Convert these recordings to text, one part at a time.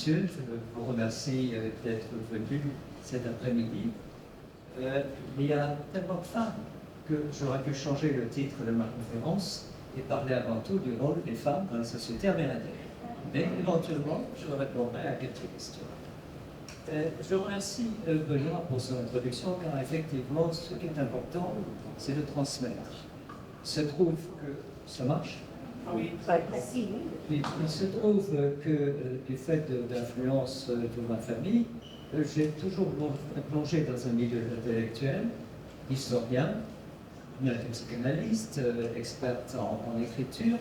messieurs, je vous remercie d'être venus cet après-midi. Il y a tellement de femmes que j'aurais pu changer le titre de ma conférence et parler avant tout du rôle des femmes dans la société amérindienne. Mais éventuellement, je répondrai à quelques questions. Je remercie Benoît pour son introduction, car effectivement, ce qui est important, c'est de transmettre. Il se trouve que ça marche. Oui, il se trouve que du fait de l'influence de ma famille, j'ai toujours plongé dans un milieu intellectuel, historien, psychanalyste, experte en écriture.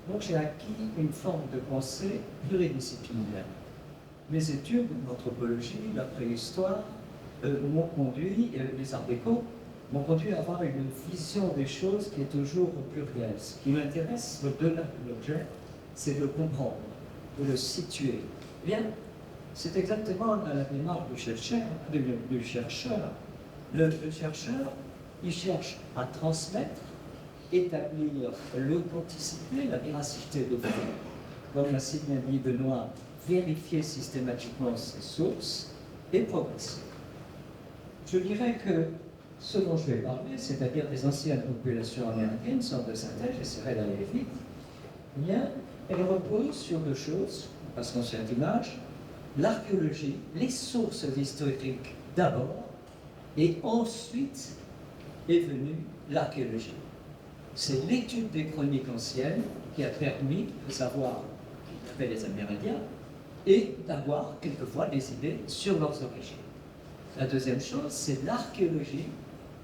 Donc j'ai acquis une forme de pensée pluridisciplinaire. Mes études d'anthropologie, la préhistoire, m'ont conduit, les arts déco, m'ont conduit à avoir une vision des choses qui est toujours plurielle. Ce qui m'intéresse au-delà de l'objet, c'est de le comprendre, de le situer. Bien, c'est exactement la démarche du chercheur. Le chercheur, il cherche à transmettre, établir l'authenticité, la véracité de fait. Comme l'a si bien dit Benoît, vérifier systématiquement ses sources et progresser. Je dirais que ce dont je vais parler, c'est-à-dire des anciennes populations amérindiennes, sorte de synthèse, j'essaierai d'aller vite, eh bien, elle repose sur deux choses, passons sur l'image, l'archéologie, les sources historiques d'abord, et ensuite est venue l'archéologie. C'est l'étude des chroniques anciennes qui a permis de savoir qui étaient les Amérindiens et d'avoir quelquefois des idées sur leurs origines. La deuxième chose, c'est l'archéologie,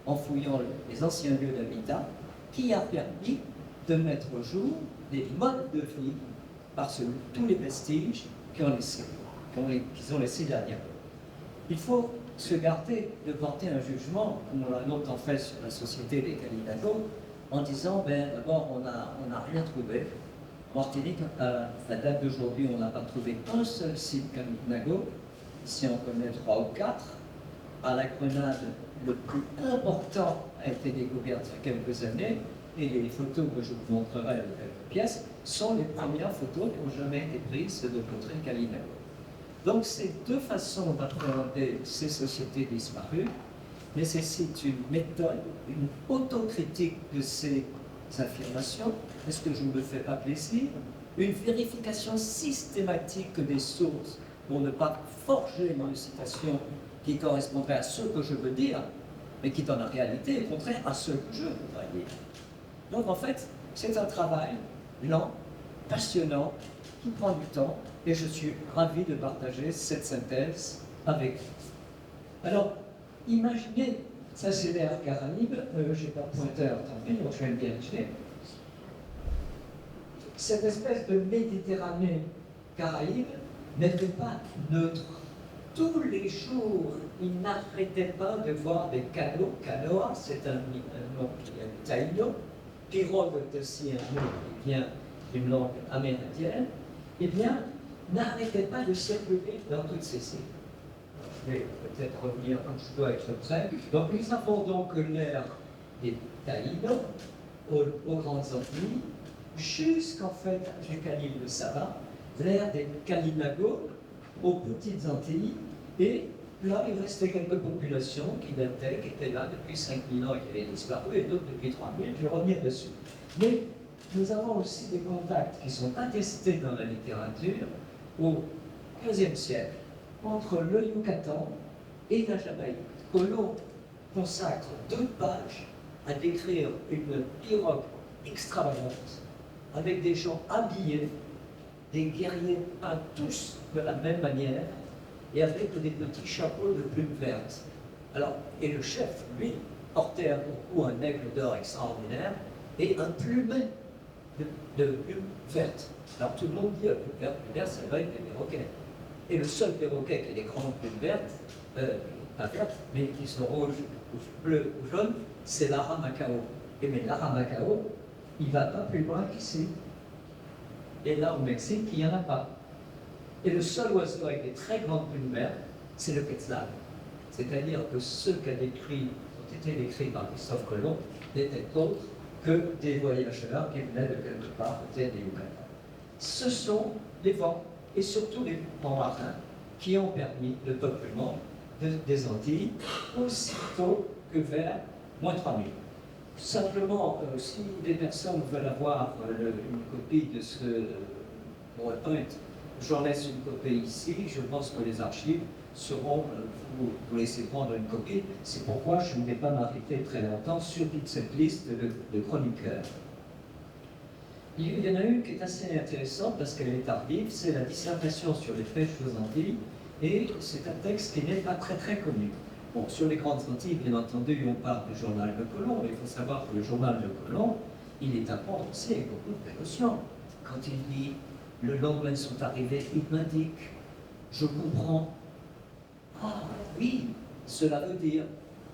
en fouillant les anciens lieux d'habitat, qui a permis de mettre au jour des modes de vie par tous les vestiges qu'ils ont laissés derrière eux. Il faut se garder de porter un jugement, comme on l'a longtemps fait sur la société des Kalinago, en disant, d'abord, on n'a rien trouvé. En Martinique, à la date d'aujourd'hui, on n'a pas trouvé un seul site Kalinago. Ici, on connaît 3 ou 4. À la Grenade, le plus important a été découvert il y a quelques années, et les photos que je vous montrerai dans quelques pièces sont les premières photos qui n'ont jamais été prises de contrées Kalinago. Donc, ces deux façons d'appréhender ces sociétés disparues nécessitent une méthode, une autocritique de ces affirmations. Est-ce que je ne me fais pas plaisir? Une vérification systématique des sources pour ne pas forger une citation qui correspondrait à ce que je veux dire, mais qui dans la réalité est contraire à ce que je voudrais dire. Donc en fait, c'est un travail lent, passionnant, qui prend du temps, et je suis ravi de partager cette synthèse avec vous. Alors, imaginez, ça c'est l'air Caraïbe, je n'ai pas de pointeur, tant pis, donc je vais le vérifier. Cette espèce de Méditerranée Caraïbe n'était pas neutre. Tous les jours, il n'arrêtait pas de voir des canots. Canoa, c'est un nom qui vient du taïno. Pirogue est aussi un mot qui vient d'une langue amérindienne. Eh bien, n'arrêtait pas de circuler dans toutes ces îles. Je vais peut-être revenir quand je dois être prêt. Donc, nous avons donc l'ère des taïnos aux grandes Antilles, jusqu'en fait jusqu'à l'île de Saba, l'ère des Kalinago aux petites Antilles, et là il restait quelques populations qui dataient, qui étaient là depuis 5000 ans et qui avaient disparu, et d'autres depuis 3000, je vais revenir dessus. Mais nous avons aussi des contacts qui sont attestés dans la littérature au XVe siècle entre le Yucatan et la Jamaïque. Colomb consacre 2 pages à décrire une pirogue extravagante avec des gens habillés, des guerriers peints tous de la même manière et avec des petits chapeaux de plumes vertes. Alors, et le chef, lui, portait à son cou un aigle d'or extraordinaire et un plumet de plumes vertes. Alors tout le monde dit plumes vertes, ça va être des perroquets. Et le seul perroquet qui a des grandes plumes vertes, pas vertes, mais qui sont rouges, bleues ou jaunes, c'est l'aramacao. Et mais l'aramacao, il ne va pas plus loin qu'ici. Et là, au Mexique, il n'y en a pas. Et le seul oiseau avec des très grandes plumes vertes, c'est le quetzal. C'est-à-dire que ceux qui ont été décrits par Christophe Colomb n'étaient autres que des voyageurs qui venaient de quelque part, peut-être des Yucatan. Ce sont les vents. et surtout les mouvements marins qui ont permis le peuplement des Antilles aussitôt que vers moins 3000. Simplement, si des personnes veulent avoir une copie de ce PowerPoint, j'en laisse une copie ici. Je pense que les archives seront vous laisser prendre une copie. C'est pourquoi je ne vais pas m'arrêter très longtemps sur toute cette liste de chroniqueurs. Il y en a une qui est assez intéressante parce qu'elle est tardive, c'est la dissertation sur les pêches aux Antilles, et c'est un texte qui n'est pas très très connu. Bon, sur les grandes Antilles, bien entendu, on parle du journal de Colomb, mais il faut savoir que le journal de Colomb, il est à prendre aussi avec beaucoup de précaution. Quand il dit « le lendemain sont arrivés, il m'indique, je comprends ». Ah oui, cela veut dire,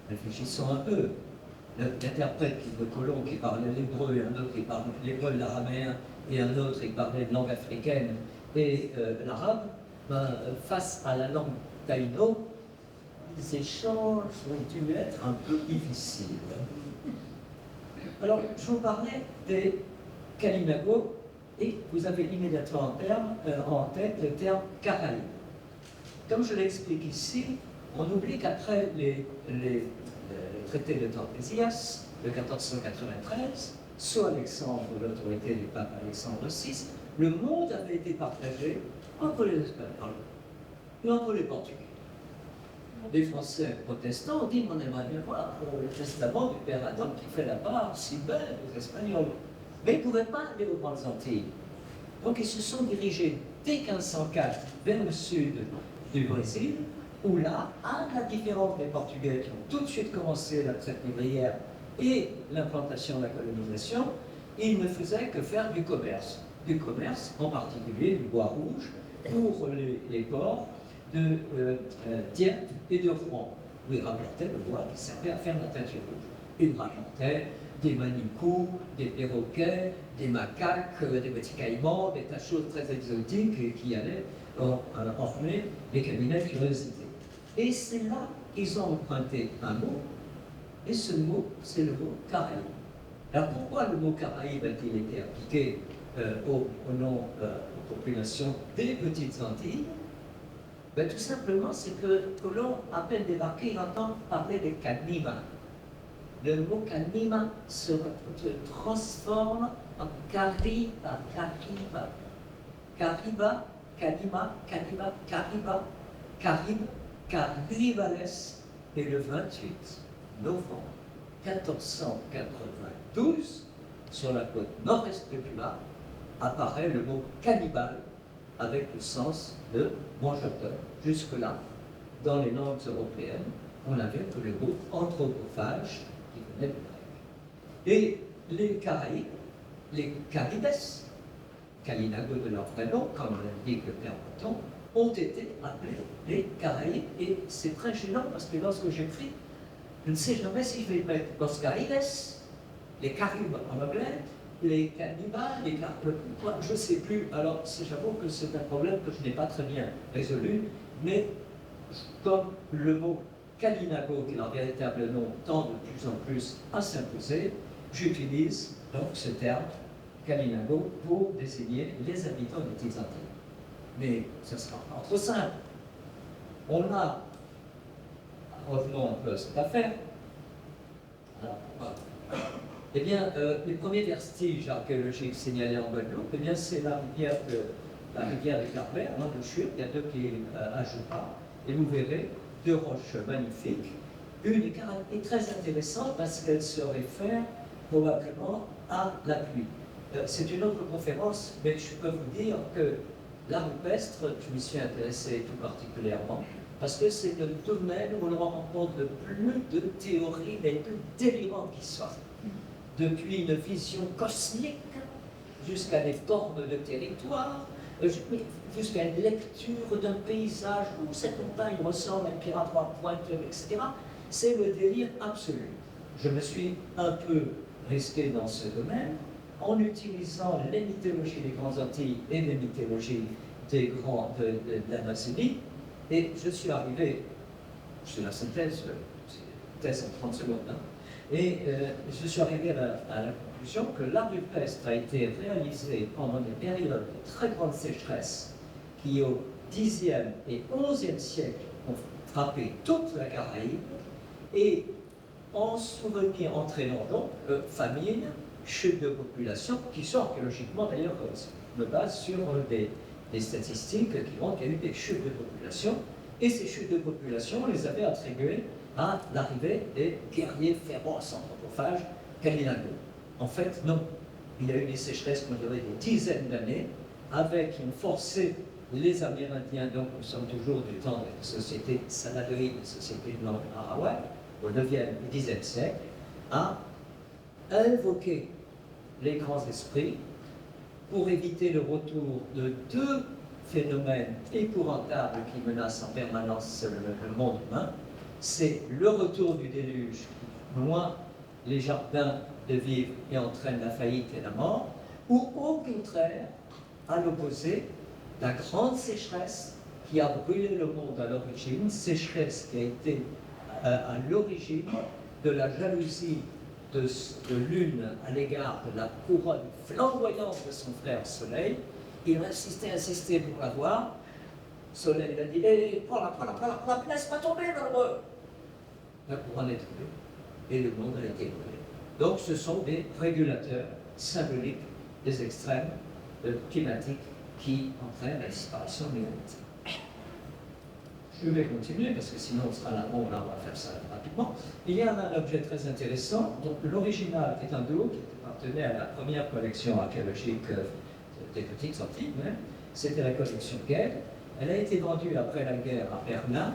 réfléchissons un peu, l'interprète de Colomb qui parlait l'hébreu, et un autre qui parlait l'hébreu, l'araméen, et un autre qui parlait de langue africaine et l'arabe, face à la langue taïno, les échanges ont dû être un peu difficiles. Alors, je vous parlais des Kalinago, et vous avez immédiatement en tête le terme Caraïbe. Comme je l'explique ici, on oublie qu'après les traités de Tordesillas de 1493, sous Alexandre, l'autorité du pape Alexandre VI, le monde avait été partagé entre les Espagnols et entre les Portugais. Les Français protestants ont dit on aimerait bien voir le testament du père Adam qui fait la part si belle aux Espagnols. Mais ils ne pouvaient pas aller aux Grandes Antilles. Donc ils se sont dirigés dès 1504 vers le sud du Brésil, où là, à la différence des Portugais qui ont tout de suite commencé la traite négrière et l'implantation de la colonisation, ils ne faisaient que faire du commerce. Du commerce, en particulier du bois rouge, pour les ports de Dieppe et de Rouen, où ils rapportaient le bois qui servait à faire la teinture rouge. Ils rapportaient des manicous, des perroquets, des macaques, des petits caïmans, des tas de choses très exotiques qui allaient orner les cabinets de curiosité. Et c'est là qu'ils ont emprunté un mot, et ce mot, c'est le mot Caraïbe. Alors pourquoi le mot Caraïbe a-t-il été appliqué au nom aux populations des Petites Antilles? Ben, tout simplement, c'est que Colomb, à peine débarqué, il entend parler des Canima. Le mot Canima se transforme en Cariba, Cariba, Cariba, Canima, Canima, Cariba, Caribe, Carnivales. Et le 28 novembre 1492, sur la côte nord-est de Cuba, apparaît le mot cannibale avec le sens de mangeur. Jusque-là, dans les langues européennes, on n'avait que le mot anthropophage qui venait du grec. Et les Caraïbes, les Caribes, Kalinago de leur vrai nom, comme l'indique le père Breton, ont été appelés les Caraïbes. Et c'est très gênant parce que lorsque j'écris, je ne sais jamais si je vais mettre los Caraïbes, les Caraïbes en anglais, les cannibales, les quoi, je ne sais plus. Alors, j'avoue que c'est un problème que je n'ai pas très bien résolu, mais comme le mot Kalinago, qui est leur véritable nom, tend de plus en plus à s'imposer, j'utilise donc ce terme Kalinago pour désigner les habitants des petites Antilles. Mais ce sera pas trop simple. On a, revenons un peu à cette affaire. Alors, voilà. Eh bien, les premiers vestiges archéologiques signalés en Guadeloupe, eh bien, c'est la rivière de Carbet, de Chute, il y a deux qui à Jupa, et vous verrez deux roches magnifiques. Une est très intéressante parce qu'elle se réfère probablement à la pluie. C'est une autre conférence, mais je peux vous dire que l'art rupestre, je m'y suis intéressé tout particulièrement, parce que c'est le domaine où l'on rencontre le plus de théories les plus délirantes qui soient. Depuis une vision cosmique, jusqu'à des formes de territoire, jusqu'à une lecture d'un paysage où cette montagne ressemble à une pierre à trois pointes, etc. C'est le délire absolu. Je me suis un peu risqué dans ce domaine en utilisant les mythologies des Grandes Antilles et les mythologies de l'Amazonie, et je suis arrivé, c'est la synthèse, c'est une thèse en 30 secondes, hein, et je suis arrivé à la conclusion que l'art rupestre a été réalisé pendant des périodes de très grande sécheresse qui au Xe et XIe siècle ont frappé toute la Caraïbe et en souvenir entraînant donc famine, chute de population, qui sont archéologiquement d'ailleurs de base sur des statistiques qui montrent qu'il y a eu des chutes de population, et ces chutes de population, on les avait attribuées à l'arrivée des guerriers féroces anthropophages Kalinago. En fait, non. Il y a eu des sécheresses qui ont duré des dizaines d'années, avec qui ont forcé les Amérindiens, donc nous sommes toujours du temps des sociétés sanadoïdes, des sociétés de langue arawak, au 9e et 10e siècle, à invoquer les grands esprits pour éviter le retour de deux phénomènes épouvantables qui menacent en permanence le monde humain. C'est le retour du déluge qui noie les jardins de vivre et entraîne la faillite et la mort, ou au contraire, à l'opposé, la grande sécheresse qui a brûlé le monde à l'origine, sécheresse qui a été à l'origine de la jalousie de Lune à l'égard de la couronne flamboyante de son frère Soleil. Il insistait pour l'avoir. Soleil a dit prends-la, laisse pas tomber, malheureux. La couronne est tombée et le monde a été brûlé. Donc ce sont des régulateurs symboliques des extrêmes climatiques qui entraînent la disparition de l'humanité. Je vais continuer parce que sinon on sera là, on va faire ça rapidement. Il y a un objet très intéressant. Donc l'original est un duo qui appartenait à la première collection archéologique des Petites Antilles. C'était la collection Gay. Elle a été vendue après la guerre à Berlin.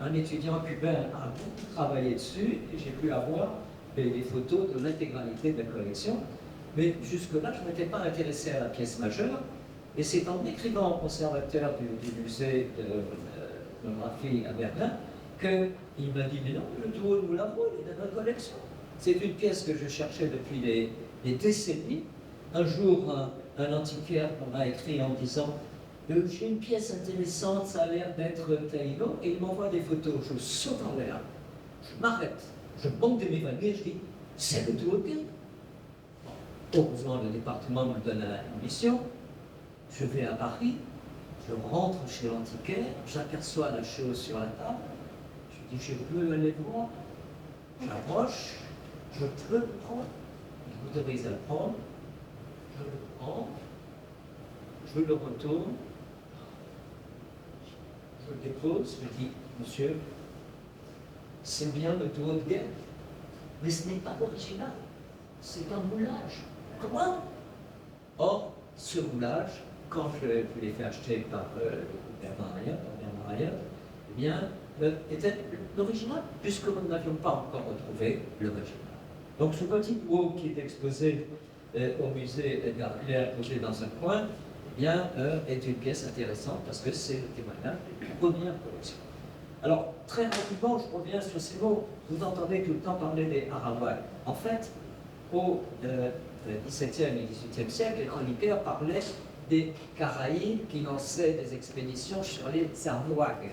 Un étudiant cubain a beaucoup travaillé dessus et j'ai pu avoir des photos de l'intégralité de la collection. Mais jusque-là, je ne m'étais pas intéressé à la pièce majeure. Et c'est en écrivant au conservateur du musée de graphie à Berlin qu'il m'a dit « Mais non, le duo, nous l'avons, il est dans notre collection. » C'est une pièce que je cherchais depuis des décennies. Un jour, un antiquaire m'a écrit en disant « J'ai une pièce intéressante, ça a l'air d'être Taïno. » Et il m'envoie des photos. Je saute en l'air. Je m'arrête. Je monte de mes valiers. Je dis « C'est le duo de Gay. » Heureusement, le département me donne une mission. Je vais à Paris, je rentre chez l'antiquaire, j'aperçois la chose sur la table, je dis je peux aller voir, j'approche, je peux le prendre, je m'autorise à le prendre, je le prends, je le retourne, je le dépose, je dis monsieur, c'est bien le duo de guerre, mais ce n'est pas l'original, c'est un moulage. Comment? Or, ce moulage, quand je l'ai fait acheter par Bernard Ayer, eh bien, était l'original, puisque nous n'avions pas encore retrouvé l'original. Donc ce petit duo qui est exposé au musée Edgar Claire, posé dans un coin, eh bien, est une pièce intéressante parce que c'est le témoignage de la première collection. Alors, très rapidement, je reviens sur ces mots. Vous entendez tout le temps parler des Arawaks. En fait, au XVIIe et XVIIIe siècle, les chroniqueurs parlaient des Caraïbes qui lançaient des expéditions sur les Arawaks.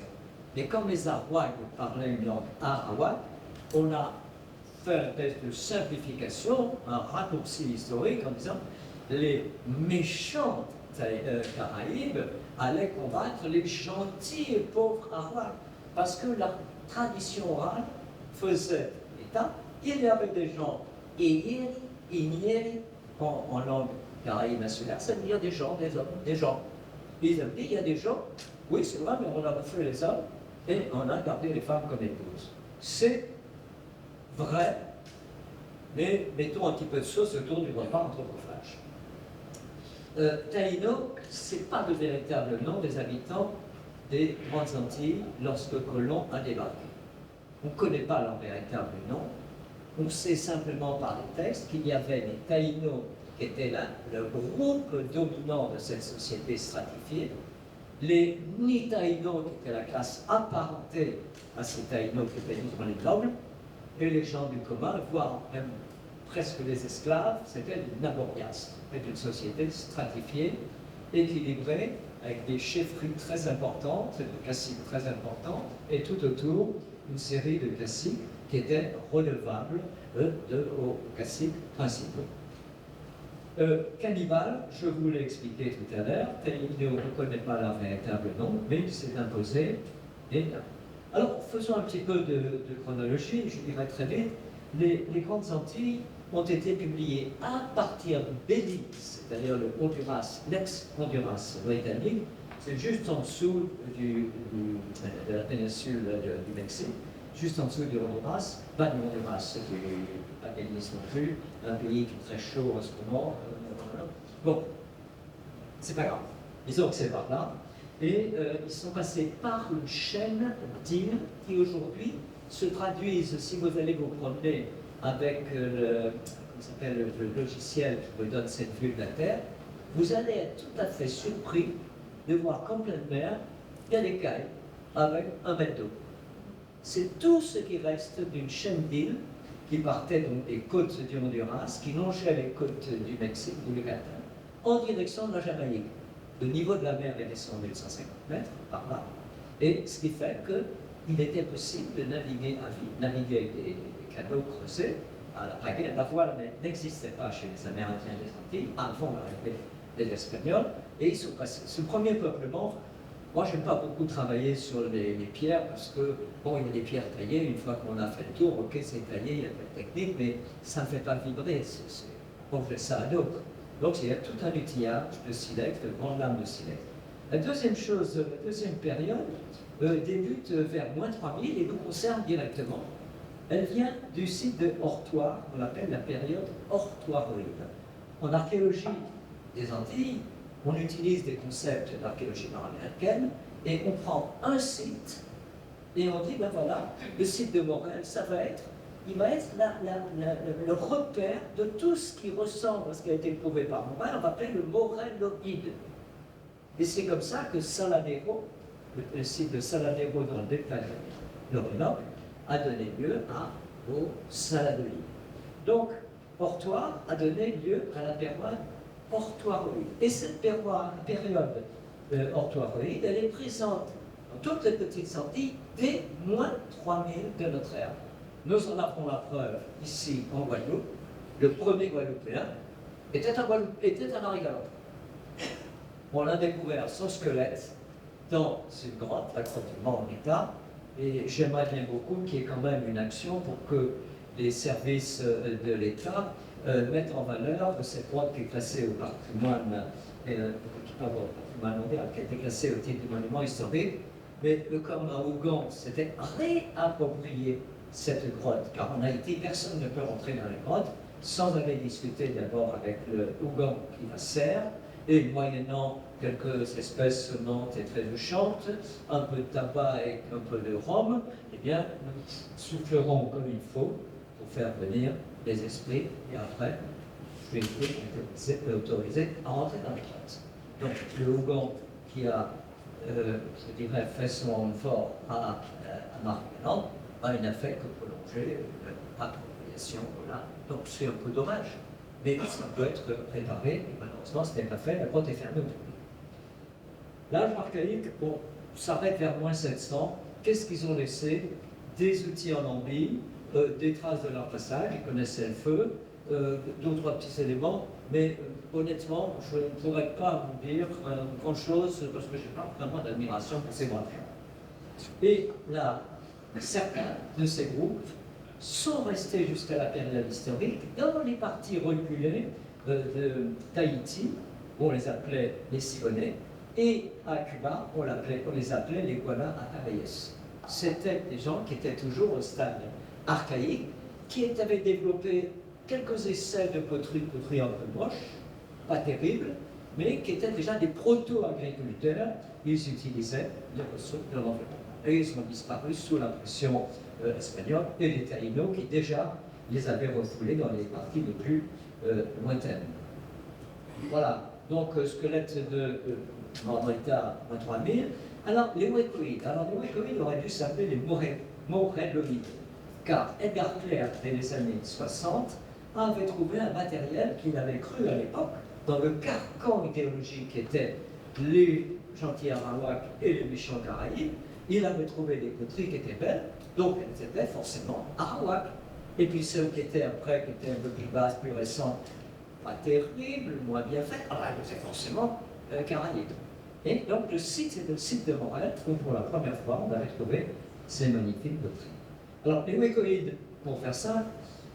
Mais comme les Arawaks parlaient une langue arawak, on a fait un test de simplification, un raccourci historique en disant les méchants Caraïbes allaient combattre les gentils et pauvres Arawaks. Parce que la tradition orale faisait état, il y avait des gens Eyeri, Inieri, en langue caraïbe insulaire, ça veut dire des gens, des hommes, des gens. Ils ont dit, il y a des gens, oui c'est vrai, mais on a refait les hommes et on a gardé les femmes comme épouses. C'est vrai, mais mettons un petit peu de sauce autour du repas anthropophage. Taïno, ce n'est pas le véritable nom des habitants des Grandes Antilles lorsque Colomb a débarqué. On ne connaît pas leur véritable nom. On sait simplement par les textes qu'il y avait les Taïnos qui étaient là, le groupe dominant de cette société stratifiée, les Ni-Taïnos qui étaient la classe apparentée à ces Taïnos qui étaient justement les nobles, et les gens du commun, voire même presque les esclaves, c'était des Naborias. C'était une société stratifiée, équilibrée, avec des chefferies très importantes, des caciques très importantes, et tout autour, une série de caciques qui étaient relevables aux caciques principaux. Cannibale, je vous l'ai expliqué tout à l'heure, il ne reconnaît pas leur véritable nom, mais il s'est imposé. Alors, faisons un petit peu de chronologie, je dirais très vite. Les Grandes Antilles ont été publiées à partir de Belize, c'est-à-dire le Honduras, l'ex-Honduras britannique, c'est juste en dessous de la péninsule du Mexique, juste en dessous du Honduras, pas du Honduras, pas Belize non plus, un pays qui est très chaud en ce moment. Bon, c'est pas grave, disons que c'est par là. Et ils sont passés par une chaîne d'îles qui aujourd'hui se traduisent, si vous allez vous promener avec le logiciel qui vous donne cette vue de la Terre, vous allez être tout à fait surpris de voir qu'en pleine mer, il y a des cailles avec 1 mètre d'eau. C'est tout ce qui reste d'une chaîne d'îles qui partait donc des côtes du Honduras, qui longeait les côtes du Mexique, du Yucatan, en direction de la Jamaïque. Le niveau de la mer est descendu de 150 mètres par là, et ce qui fait qu'il était possible de naviguer à vide, naviguer avec des canaux creusés. La voile n'existait pas chez les Amérindiens des Antilles avant l'arrivée des Espagnols, et ils sont passés. Ce premier peuplement, moi je n'aime pas beaucoup travailler sur les pierres parce que, bon, il y a des pierres taillées, une fois qu'on a fait le tour, ok, c'est taillé, il y a pas de technique, mais ça ne fait pas vibrer, on fait ça à l'eau. Donc il y a tout un outillage de silex, de grandes lames de silex. La deuxième chose, la deuxième période débute vers moins 3000 et nous concerne directement. Elle vient du site de Hortoir, on l'appelle la période hortoiroïde. En archéologie des Antilles, on utilise des concepts d'archéologie nord-américaine et on prend un site et on dit, ben voilà, le site de Morel, il va être le repère de tout ce qui ressemble à ce qui a été prouvé par Morel, on va appeler le moreloïde. Et c'est comme ça que Salanero, le site de Salanero dans le détail d'Orinoque, a donné lieu au saladoïde. Donc, Hortoir a donné lieu à la période hortoiroïde. Et cette période hortoiroïde, elle est présente dans toutes les petites Antilles dès moins 3000 de notre ère. Nous en avons la preuve ici en Guadeloupe. Le premier Guadeloupéen était un Arigalon. On l'a découvert son squelette dans une grotte, la grotte du Mont en état. Et j'aimerais bien beaucoup qu'il y ait quand même une action pour que les services de l'État mettent en valeur cette grotte qui est classée au patrimoine, mondial, qui a été classée au titre du monument historique. Mais le commandant Hougon s'était réapproprié cette grotte, car en Haïti, personne ne peut rentrer dans les grottes sans aller discuter d'abord avec le Hougon qui la sert, et moyennant quelques espèces sonnantes et très touchantes, un peu de tabac et un peu de rhum, eh bien, nous soufflerons comme il faut pour faire venir les esprits, et après, je vais être autorisé à rentrer dans les grottes. Donc, le Hougon qui a, je dirais, fait son fort à Marc-Mélan, il n'a fait que prolonger l'appropriation. Voilà. Donc, c'est un peu dommage. Mais ça peut être préparé, et malheureusement, ce n'est pas fait, la grotte est fermée aujourd'hui. L'âge archaïque, on s'arrête vers moins 700. Qu'est-ce qu'ils ont laissé? Des outils en ambi, des traces de leur passage, ils connaissaient le feu, d'autres petits éléments, mais honnêtement, je ne pourrais pas vous dire grand-chose parce que je n'ai pas vraiment d'admiration pour ces grands. Et là, certains de ces groupes sont restés jusqu'à la période historique dans les parties reculées d'Haïti, on les appelait les Sibonais, et à Cuba, on les appelait les Guana-Atayes. C'était des gens qui étaient toujours au stade archaïque, qui avaient développé quelques essais de poterie un peu moche, pas terrible, mais qui étaient déjà des proto-agriculteurs. Ils utilisaient les ressources de l'environnement. Et ils ont disparu sous la pression espagnole et les Taïnos qui déjà les avaient refoulés dans les parties les plus lointaines. Voilà, donc squelette de état moins 3000. Alors, les Wécoïdes. Alors, les Wécoïdes auraient dû s'appeler les Moreloïdes, car Edgar Clair, dès les années 60, avait trouvé un matériel qu'il avait cru à l'époque, dans le carcan idéologique qui était les gentils Arawaks et les méchants Caraïbes. Il avait trouvé des poteries qui étaient belles, donc elles étaient forcément Arawaks. Et puis ceux qui étaient après, qui étaient un peu plus basses, plus récentes, pas terrible, moins bien fait, c'est forcément Caraïbes. Et donc le site est le site de Montréal, où pour la première fois on a retrouvé ces magnifiques doctrines. Alors les Wécoïdes, pour faire ça,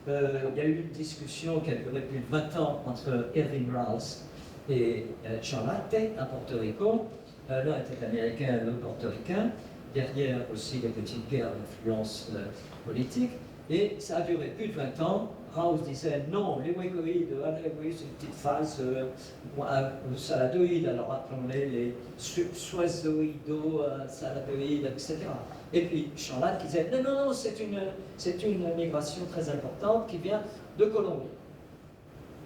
il y a eu une discussion qui a duré plus de 20 ans entre Irving Rouse et Charlotte à Porto Rico. L'un était américain, l'autre portoricain. Derrière aussi des petites guerres d'influence politique. Et ça a duré plus de 20 ans. Rouse disait non, les Wécoïdes, oui, c'est une petite phase saladoïde, alors appelons-les les soisoïdo, saladoïdes, etc. Et puis Charlotte qui disait non, c'est une migration très importante qui vient de Colombie.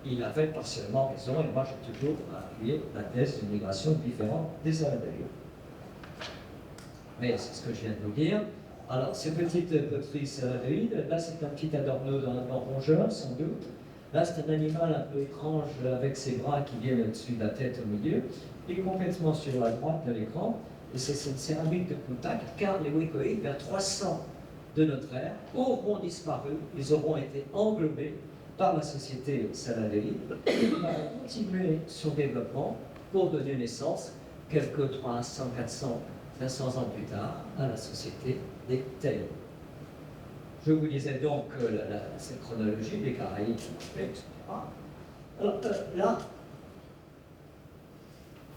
Il avait partiellement raison, et moi j'ai toujours appuyé la thèse d'une migration différente des saladoïdes. Mais c'est ce que je viens de vous dire. Alors, ces petites poteries saladoïdes, là c'est un petit adorno dans un rongeur, sans doute. Là c'est un animal un peu étrange avec ses bras qui viennent au-dessus de la tête au milieu. Il est complètement sur la droite de l'écran. Et c'est une céramique de contact, car les Wécoïdes, vers 300 de notre ère, auront disparu, ils auront été englobés par la société saladoïde. Et il va continuer son développement pour donner naissance, quelques 300, 400, 500 ans plus tard, à la société des Taïnos. Je vous disais donc que cette chronologie des Caraïbes, etc. Alors là,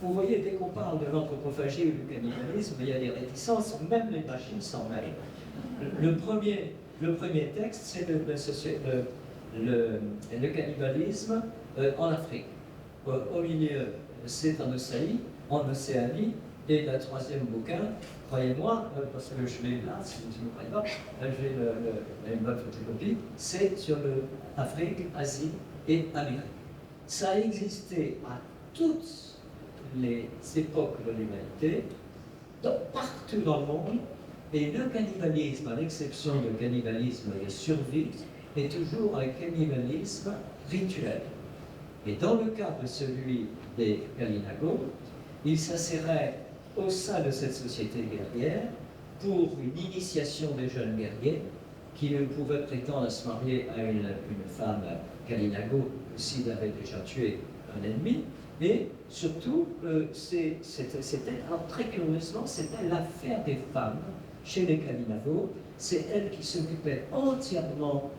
vous voyez, dès qu'on parle de l'anthropophagie ou du cannibalisme, il y a des réticences, même les machines s'en mêlent. Le premier texte, c'est le cannibalisme en Afrique. Au milieu, c'est en Océanie, et le troisième bouquin, croyez-moi, parce que je l'ai là, si vous ne croyez pas, j'ai une bonne photocopie, c'est sur l'Afrique, Asie et Amérique. Ça a existé à toutes les époques de l'humanité, partout dans le monde, et le cannibalisme, à l'exception du cannibalisme de survie, est toujours un cannibalisme rituel. Et dans le cas de celui des Kalinago, il s'insérait au sein de cette société guerrière pour une initiation des jeunes guerriers qui pouvaient prétendre à se marier à une femme Kalinago s'il avait déjà tué un ennemi. Et surtout, très curieusement, c'était l'affaire des femmes chez les Kalinago. C'est elles qui s'occupaient entièrement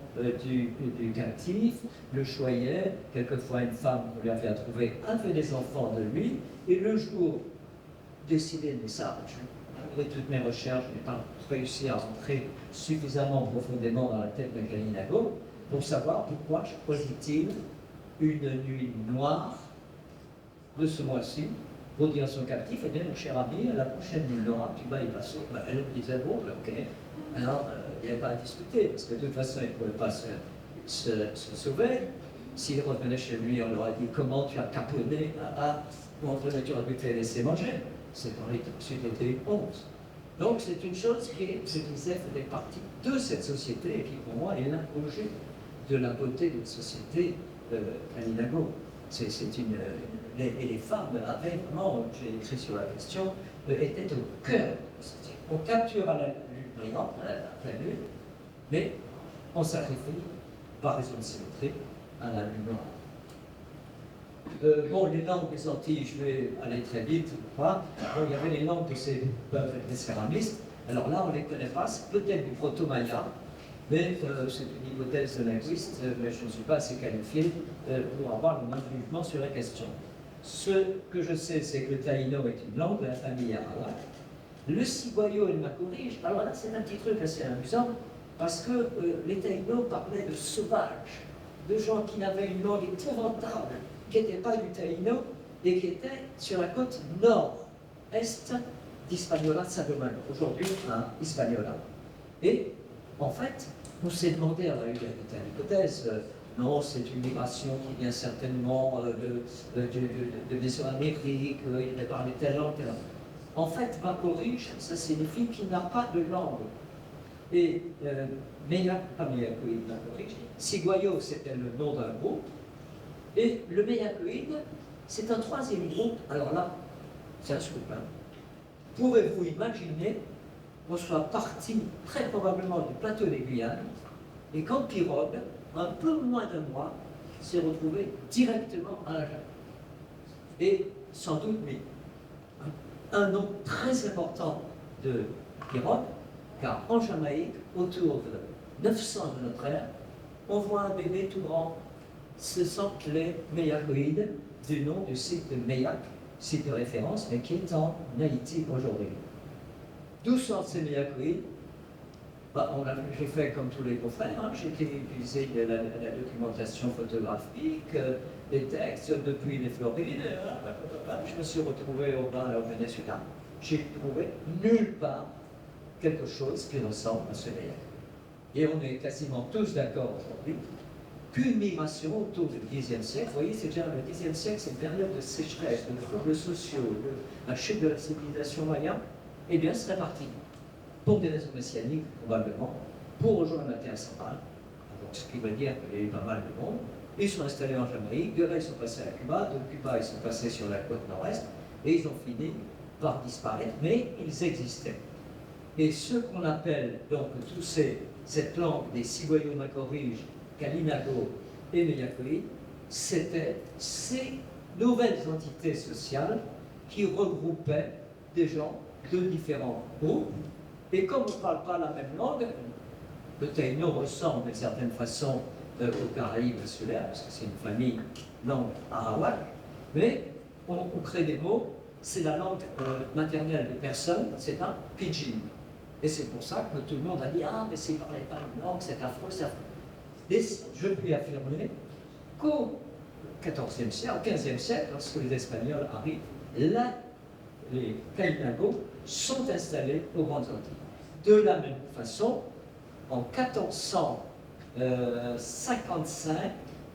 du captif, le choyait. Quelquefois, une femme lui avait trouvé un peu des enfants de lui, et le jour décidé de ça, malgré toutes mes recherches, je n'ai pas réussi à rentrer suffisamment profondément dans la tête de Kalinago pour savoir pourquoi choisit-il une nuit noire de ce mois-ci pour dire à son captif, eh bien, mon cher ami, à la prochaine nuit noire, tu vas y passer. Elle disait, bon, ok. Alors, il n'y avait pas à discuter, parce que de toute façon, il ne pouvait pas se sauver. S'il revenait chez lui, on lui aurait dit, comment tu as caponné, bon, tu aurais pu te laisser manger. C'est ensuite été une honte. Donc, c'est une chose qui, je disais, faisait partie de cette société, et qui, pour moi, est l'apogée de la beauté d'une société Kalinago. Et les femmes avaient vraiment, j'ai écrit sur la question, étaient au cœur de cette société. On capture à la lune brillante, à la pleine lune, mais on sacrifie, par raison de symétrie, à la lune noire. Bon, les langues des Antilles, je vais aller très vite, quoi. Bon, il y avait les langues de ces peuples des céramistes. Alors là, on ne les connaît pas, c'est peut-être du proto-maya, mais c'est une hypothèse de linguiste, mais je ne suis pas assez qualifié pour avoir le même jugement sur la question. Ce que je sais, c'est que le taïno est une langue de la famille arabe. Le ciguayo, il m'a corrige. Alors là, c'est un petit truc assez amusant, parce que les taïnos parlaient de sauvages, de gens qui avaient une langue épouvantable, qui n'était pas du taïno, et qui était sur la côte nord-est d'Hispaniola Sadomano, aujourd'hui à Hispaniola. Et en fait, on s'est demandé, on a eu l'hypothèse, non, c'est une migration qui vient certainement de Mésoamérique, il avait parlé telle langue, telle langue. En fait, Macorige, ça signifie qu'il n'a pas de langue. Et Ciguayo, c'était le nom d'un groupe. Et le Meyacoïde, c'est un troisième groupe. Alors là, c'est un scoop. Pouvez-vous imaginer qu'on soit parti très probablement du plateau des Guyanes et qu'en pirogue, un peu moins d'un mois, s'est retrouvé directement à la Jamaïque. Et sans doute, mais un nombre très important de pirogues, car en Jamaïque, autour de 900 de notre ère, on voit un bébé tout grand. Ce sont les Meyakoïdes, du nom du site de Meyak, site de référence, mais qui est en Haïti aujourd'hui. D'où sortent ces Meyakoïdes? J'ai fait comme tous les confrères, hein, j'ai utilisé la documentation photographique, les textes depuis les Florides, je me suis retrouvé au Venezuela. J'ai trouvé nulle part quelque chose qui ressemble à ce Meyak. Et on est quasiment tous d'accord aujourd'hui qu'une migration autour du Xe siècle, vous voyez, c'est déjà le Xe siècle, c'est une période de sécheresse, de troubles sociaux, de la chute de la civilisation maya, eh bien, c'est parti. Pour des raisons messianiques, probablement, pour rejoindre la terre centrale, donc, ce qui veut dire qu'il y a eu pas mal de monde. Ils sont installés en Jamaïque, de là ils sont passés à Cuba, de Cuba ils sont passés sur la côte nord-est, et ils ont fini par disparaître, mais ils existaient. Et ce qu'on appelle donc cette langue des Ciguayo-Macoriges, Kalinago et Meyakoïdes, c'était ces nouvelles entités sociales qui regroupaient des gens de différents groupes. Et comme on ne parle pas la même langue, le taïno ressemble d'une certaine façon aux Caraïbes insulaires, parce que c'est une famille langue arawak, mais on crée des mots, c'est la langue maternelle des personnes, c'est un pidgin. Et c'est pour ça que tout le monde a dit « Ah, mais c'est ne parlait pas une langue, c'est affreux, c'est affreux. » Et je puis affirmer qu'au XIVe siècle, au XVe siècle, lorsque les Espagnols arrivent, là, les Kalinago sont installés aux Grandes Antilles. De la même façon, en 1455,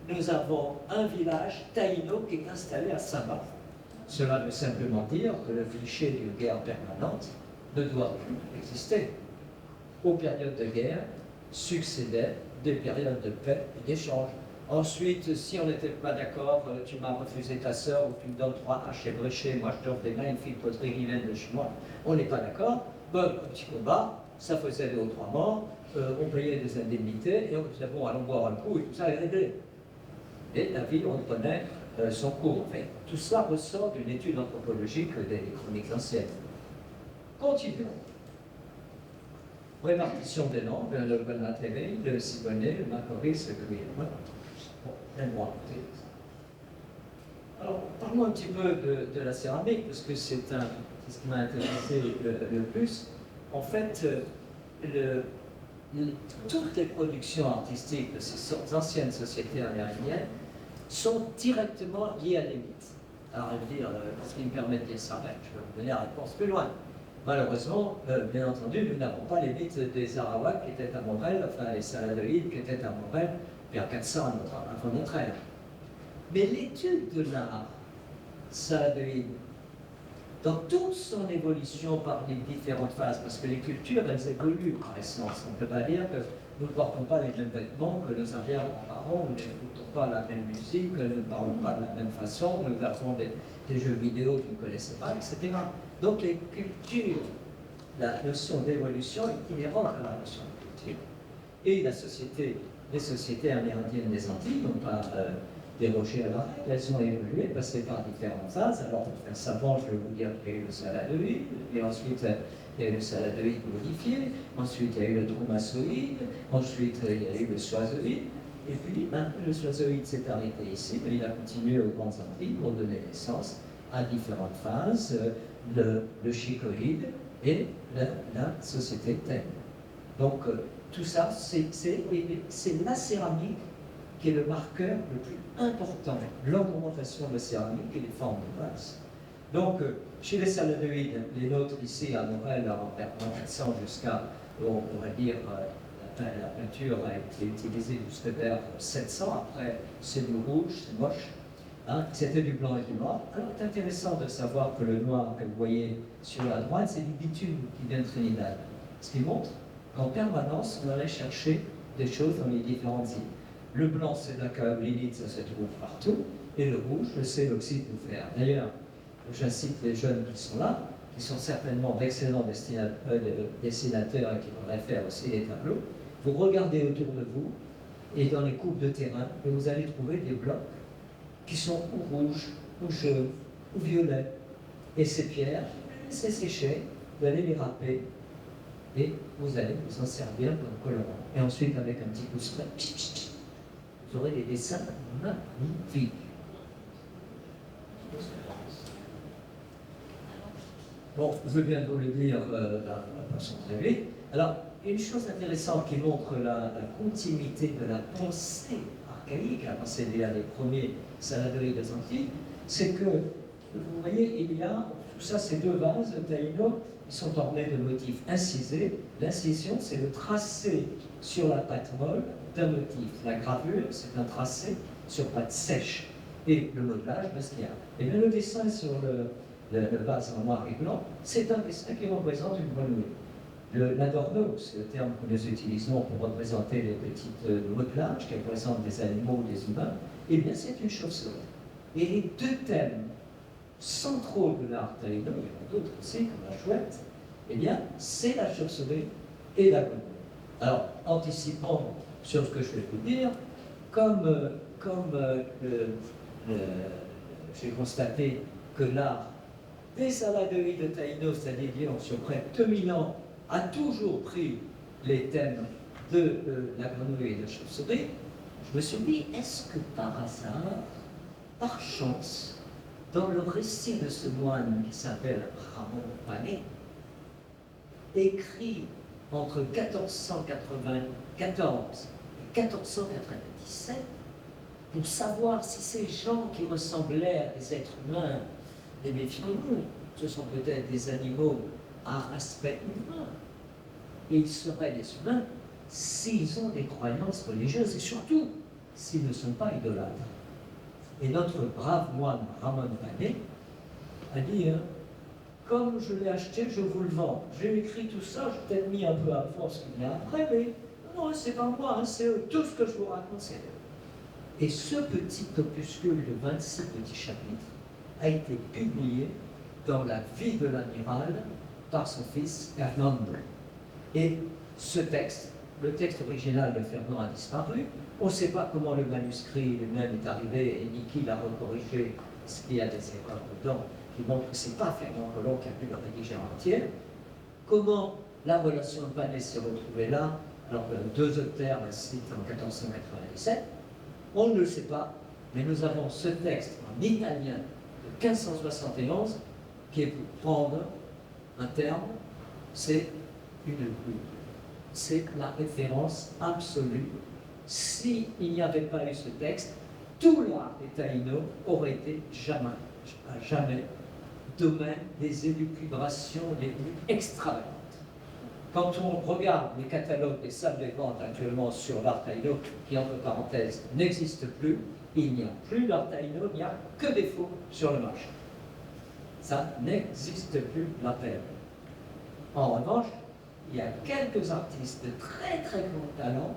nous avons un village taïno qui est installé à Saba. Cela veut simplement dire que le cliché d'une guerre permanente ne doit plus exister. Aux périodes de guerre succédaient des périodes de paix et d'échange. Ensuite, si on n'était pas d'accord, tu m'as refusé ta sœur ou tu me donnes 3 haches ébréchées, moi je t'offre des magnifiques poteries qui viennent de chez moi, on n'est pas d'accord. Bon, un petit combat, ça faisait 2 ou 3 morts, on payait des indemnités et on disait bon, allons boire un coup et tout ça est réglé. Et la vie reprenait son cours. Enfin, tout ça ressort d'une étude anthropologique des chroniques anciennes. Continuons. Répartition des noms, le Benatéri, le Siboney, le Macoris, le Gouye. Voilà. Bon, moi. Alors, parlons un petit peu de la céramique, parce que c'est ce qui m'a intéressé le plus. En fait, toutes les productions artistiques de ces anciennes sociétés amérindiennes sont directement liées à les mythes. Alors, je veux dire, ce qui me permet de dire ça, je vais vous donner la réponse plus loin. Malheureusement, bien entendu, nous n'avons pas les mythes des Arawaks qui étaient à Morel, enfin les Saladoïdes qui étaient à Morel vers 400 avant notre ère. Mais l'étude de l'art saladoïde, dans toute son évolution par les différentes phases, parce que les cultures, elles évoluent par essence. On ne peut pas dire que nous ne portons pas les mêmes vêtements que nos arrière-grands-parents, nous n'écoutons pas la même musique, nous ne parlons pas de la même façon, nous avons des jeux vidéo que vous ne connaissez pas, etc. Donc les cultures, la notion d'évolution est inhérente à la notion de culture. Et les sociétés amérindiennes des Antilles n'ont pas dérogé à la règle, elles ont évolué, passé par différentes phases. Alors pour faire savant, je vais vous dire qu'il y a eu le saladoïde, et ensuite il y a eu le saladoïde modifié, ensuite il y a eu le dromaeosoïde, ensuite il y a eu le soisoïde, et puis le soisoïde s'est arrêté ici, mais il a continué aux Grandes Antilles pour donner naissance à différentes phases, le chicoïde et la société taine. Donc tout ça, c'est la céramique qui est le marqueur le plus important, l'augmentation de la céramique et les formes de base. Donc, chez les saladoïdes, les nôtres ici à Morel, en 400 jusqu'à, on pourrait dire, la peinture a été utilisée jusqu'à vers 700, après c'est du rouge, c'est moche, hein, c'était du blanc et du noir. Alors, c'est intéressant de savoir que le noir que vous voyez sur la droite, c'est du bitume qui vient de Trinidad. Ce qui montre qu'en permanence, on allait chercher des choses dans les différentes îles. Le blanc, c'est de la kaolinite, ça se trouve partout, et le rouge, c'est l'oxyde de fer. D'ailleurs, j'incite les jeunes qui sont là, qui sont certainement d'excellents dessinateurs et qui voudraient faire aussi des tableaux. Vous regardez autour de vous, et dans les coupes de terrain, et vous allez trouver des blocs qui sont ou rouges, ou jaunes, ou violets. Et ces pierres, c'est séché, vous allez les râper, et vous allez vous en servir comme colorant. Et ensuite, avec un petit coup de spray, vous aurez des dessins magnifiques. Bon, je viens de vous le dire à façon très vite. Alors, une chose intéressante qui montre la continuité de la pensée archaïque, la pensée des premiers saladiers des Antilles, c'est que, vous voyez, il y a, tout ça, ces deux vases, taïno, ils sont ornés de motifs incisés. L'incision, c'est le tracé sur la pâte molle d'un motif. La gravure, c'est un tracé sur pâte sèche. Et le modelage, le skiable. Et bien, le dessin sur le vase en noir et blanc, c'est un dessin qui représente une grenouille. L'adorno, c'est le terme que nous utilisons pour représenter les petites modelages qui représentent des animaux ou des humains, eh bien c'est une chauve-souris. Et les deux thèmes centraux de l'art taïno, il y en a d'autres aussi, comme la chouette, eh bien c'est la chauve-souris et la grenouille. Alors, anticipant sur ce que je vais vous dire, comme j'ai constaté que l'art des saladeries de Taïno, c'est-à-dire sur près de 2000 ans, a toujours pris les thèmes de la grenouille et de la chauve-souris, je me suis dit, est-ce que par hasard, par chance, dans le récit de ce moine qui s'appelle Ramon Panet, écrit entre 1494 et 1497, pour savoir si ces gens qui ressemblaient à des êtres humains, et méfions-nous, ce sont peut-être des animaux à aspect humain. Et ils seraient des humains s'ils ont des croyances religieuses et surtout s'ils ne sont pas idolâtres. Et notre brave moine Ramon Panet a dit, comme je l'ai acheté, je vous le vends. J'ai écrit tout ça, j'ai peut-être mis un peu à fond ce qu'il y a après, mais non, c'est pas moi, c'est eux. Tout ce que je vous raconte, c'est eux. Et ce petit opuscule de 26 petits chapitres a été publié dans la vie de l'amiral par son fils Fernando. Et ce texte, le texte original de Fernand a disparu. On ne sait pas comment le manuscrit lui-même est arrivé et ni qui l'a recorrigé, parce qu'il y a des erreurs dedans qui montrent que ce n'est pas Fernand Colomb qui a pu le rédiger en entier. Comment la relation de Panet s'est retrouvée là, alors que deux auteurs la citent en 1497, on ne le sait pas, mais nous avons ce texte en italien de 1571 qui est, pour prendre un terme, c'est une Bible. C'est la référence absolue. S'il n'y avait pas eu ce texte, tout l'art des Taïnos aurait été jamais domaine des élucubrations les plus extravagantes. Quand on regarde les catalogues des salles de vente actuellement sur l'art taïno, qui entre parenthèses n'existe plus, il n'y a plus d'art taïno, il n'y a que des faux sur le marché. Ça n'existe plus la peine. En revanche, il y a quelques artistes de très très grand talent